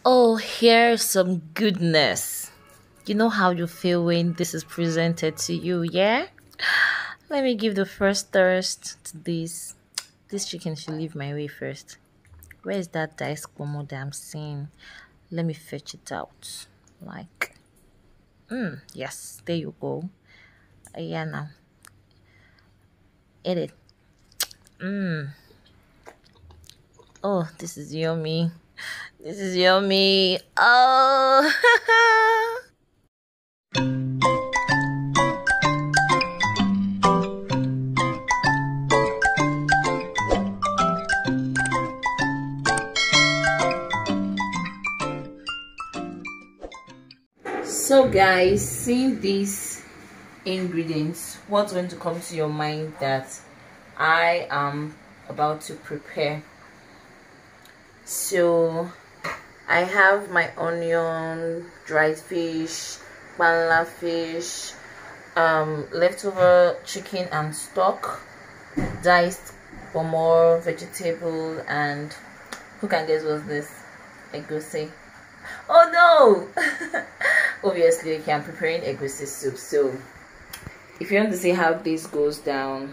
Oh, here's some goodness. You know how you feel when this is presented to you, yeah? Let me give the first thirst to this. This chicken should leave my way first. Where is that dice momo that I'm seeing? Let me fetch it out. Like, yes, there you go. Yeah, now. Eat it. Oh, this is yummy. This is yummy. Oh. So guys, seeing these ingredients, what's going to come to your mind that I am about to prepare? So I have my onion, dried fish, panla fish, leftover chicken and stock, diced more vegetable, and who can guess what's this? Egusi. Oh no. Obviously, okay, I'm preparing egusi soup, so if you want to see how this goes down,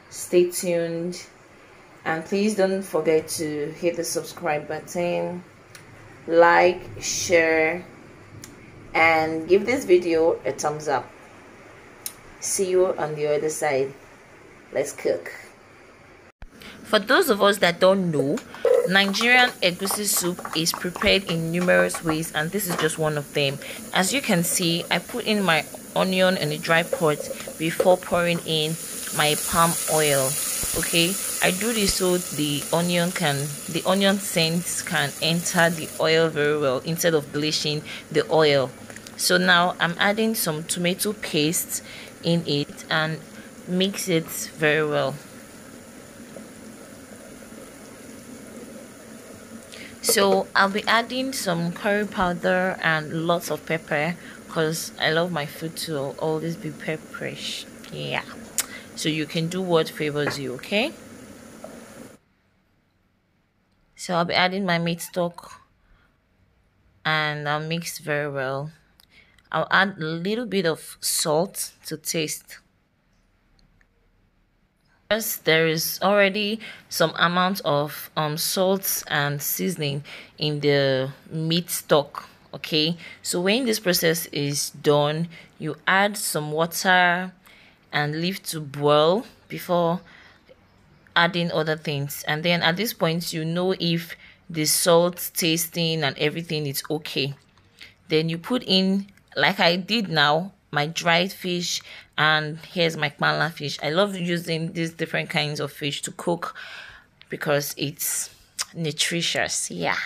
stay tuned, and please don't forget to hit the subscribe button, like, share, and give this video a thumbs up. See you on the other side. Let's cook. For those of us that don't know, Nigerian egusi soup is prepared in numerous ways, and this is just one of them. As you can see, I put in my onion in a dry pot before pouring in my palm oil. Okay, I do this so the onion scent can enter the oil very well instead of bleaching the oil. So now I'm adding some tomato paste in it and mix it very well. So I'll be adding some curry powder and lots of pepper because I love my food to always be pepperish. Yeah. So you can do what favors you, okay? So I'll be adding my meat stock and I'll mix very well. I'll add a little bit of salt to taste. First, there is already some amount of salt and seasoning in the meat stock. Okay, so when this process is done, you add some water and leave to boil before adding other things, and then at this point you know if the salt tasting and everything is okay. Then you put in, like I did now, my dried fish, and here's my panla fish. I love using these different kinds of fish to cook because it's nutritious. Yeah.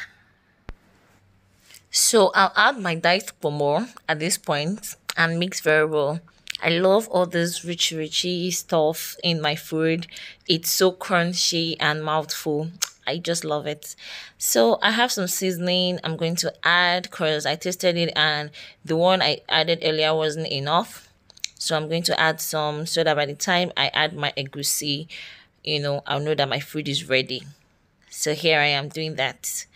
So I'll add my diced pomo at this point and mix very well. I love all this richy stuff in my food. It's so crunchy and mouthful. I just love it. So I have some seasoning I'm going to add because I tasted it and the one I added earlier wasn't enough. So I'm going to add some so that by the time I add my egusi, I'll know that my food is ready. So here I am doing that.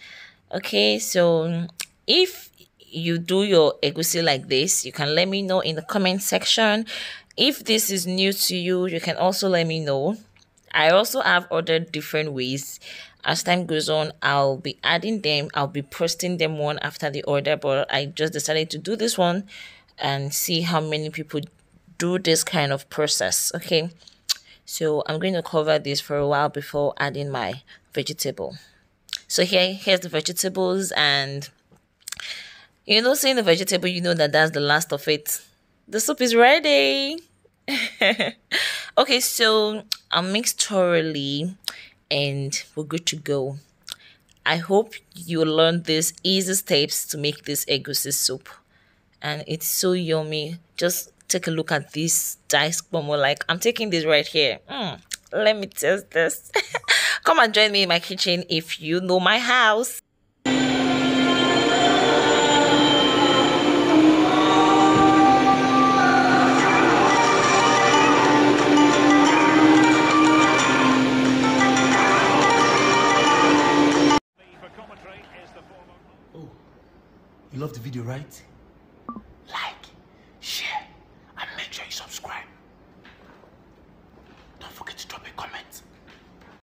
Okay, so if you do your egusi like this, you can let me know in the comment section. If this is new to you, you can also let me know. I also have other different ways. As time goes on, I'll be adding them. I'll be posting them one after the other, but I just decided to do this one and see how many people do this kind of process. Okay, so I'm going to cover this for a while before adding my vegetable. So here's the vegetables, and seeing the vegetable, that's the last of it. The soup is ready. Okay, so I'll mix thoroughly and we're good to go. I hope you learned these easy steps to make this egusi soup, and it's so yummy. Just take a look at this diced pomo. Like, I'm taking this right here. Let me taste this. Come and join me in my kitchen if you know my house. You love the video, right?